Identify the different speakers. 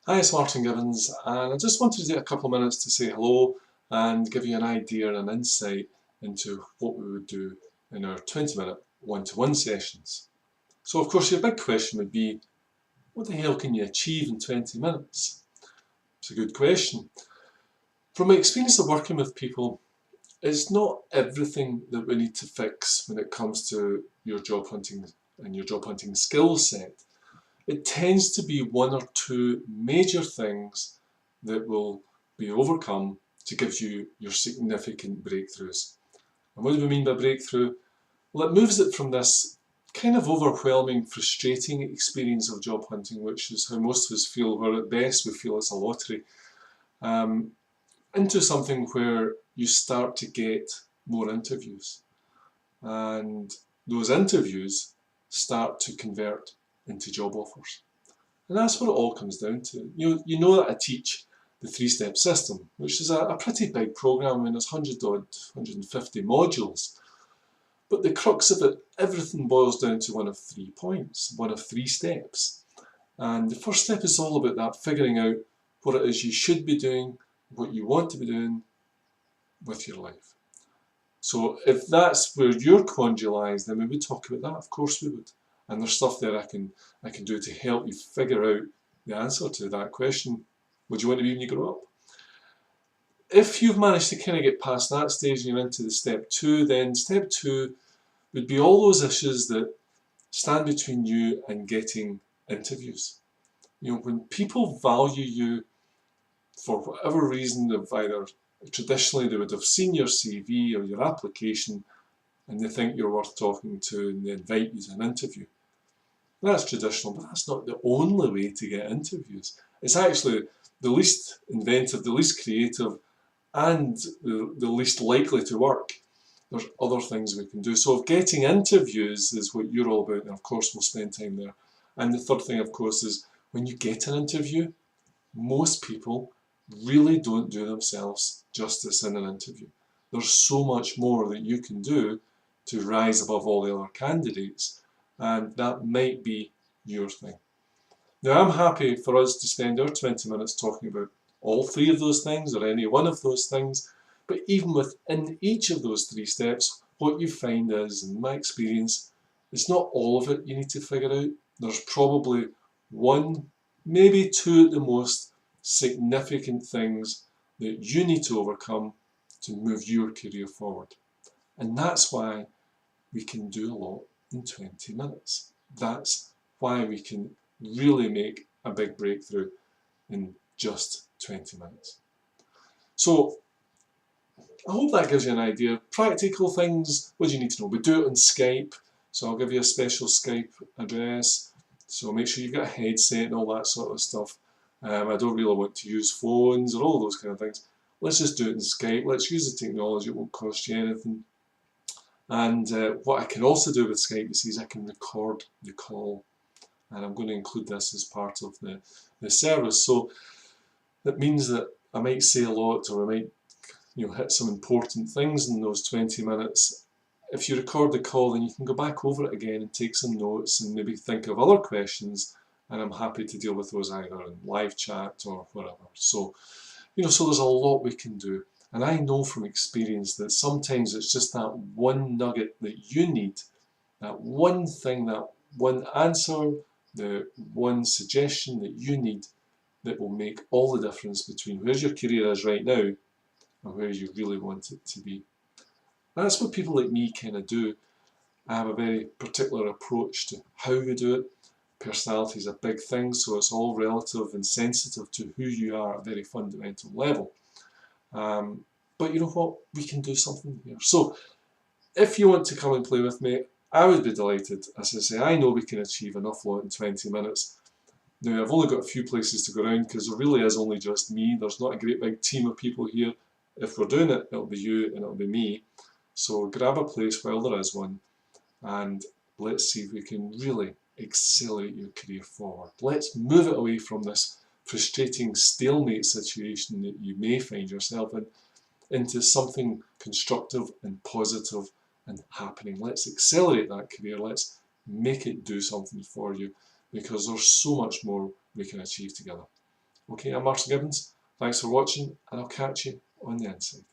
Speaker 1: Hi, it's Martin Gibbons, and I just wanted to take a couple of minutes to say hello and give you an idea and an insight into what we would do in our 20-minute one-to-one sessions. So, of course, your big question would be, what the hell can you achieve in 20 minutes? It's a good question. From my experience of working with people, it's not everything that we need to fix when it comes to your job hunting and your job hunting skill set. It tends to be one or two major things that will be overcome to give you your significant breakthroughs. And what do we mean by breakthrough? Well, it moves it from this kind of overwhelming, frustrating experience of job hunting, which is how most of us feel, where at best we feel it's a lottery, um, into something where you start to get more interviews. And those interviews start to convert into job offers. And that's what it all comes down to. You know that I teach the three-step system, which is a pretty big program. I mean, there's 150 modules. But the crux of it, everything boils down to one of 3 points, one of 3 steps. And the first step is all about that, figuring out what it is you should be doing, what you want to be doing with your life. So if that's where your quandary lies, then we would talk about that. Of course we would. And there's stuff there I can do to help you figure out the answer to that question. What do you want to be when you grow up? If you've managed to kind of get past that stage and you're into the step 2, then step 2 would be all those issues that stand between you and getting interviews. When people value you for whatever reason, they've either traditionally they would have seen your CV or your application and they think you're worth talking to and they invite you to an interview. That's traditional, but that's not the only way to get interviews. It's actually the least inventive, the least creative, and the least likely to work. There's other things we can do. So if getting interviews is what you're all about, and of course we'll spend time there. And the third thing, of course, is when you get an interview, most people really don't do themselves justice in an interview. There's so much more that you can do to rise above all the other candidates, and that might be your thing. Now, I'm happy for us to spend our 20 minutes talking about all 3 of those things or any one of those things, but even within each of those 3 steps, what you find is, in my experience, it's not all of it you need to figure out. There's probably 1, maybe 2 at the most, significant things that you need to overcome to move your career forward. And that's why we can do a lot in 20 minutes. That's why we can really make a big breakthrough in just 20 minutes. So I hope that gives you an idea. Practical things, what do you need to know? We do it on Skype, so I'll give you a special Skype address. So make sure you've got a headset and all that sort of stuff. I don't really want to use phones or all those kind of things. Let's just do it in Skype. Let's use the technology. It won't cost you anything. And what I can also do with Skype, you see, is I can record the call. And I'm going to include this as part of the service. So that means that I might say a lot, or I might hit some important things in those 20 minutes. If you record the call, then you can go back over it again and take some notes and maybe think of other questions, and I'm happy to deal with those either in live chat or whatever. So, so there's a lot we can do. And I know from experience that sometimes it's just that one nugget that you need, that one thing, that one answer, the one suggestion that you need that will make all the difference between where your career is right now and where you really want it to be. That's what people like me kind of do. I have a very particular approach to how we do it. Personality is a big thing, so it's all relative and sensitive to who you are at a very fundamental level. But you know what? We can do something here. So if you want to come and play with me, I would be delighted. As I say, I know we can achieve an awful lot in 20 minutes. Now, I've only got a few places to go around because there really is only just me. There's not a great big team of people here. If we're doing it, it'll be you and it'll be me. So grab a place while there is one and let's see if we can really accelerate your career forward. Let's move it away from this frustrating stalemate situation that you may find yourself in into something constructive and positive and happening. Let's accelerate that career. Let's make it do something for you, because there's so much more we can achieve together. Okay, I'm Martin Gibbons. Thanks for watching, and I'll catch you on the inside.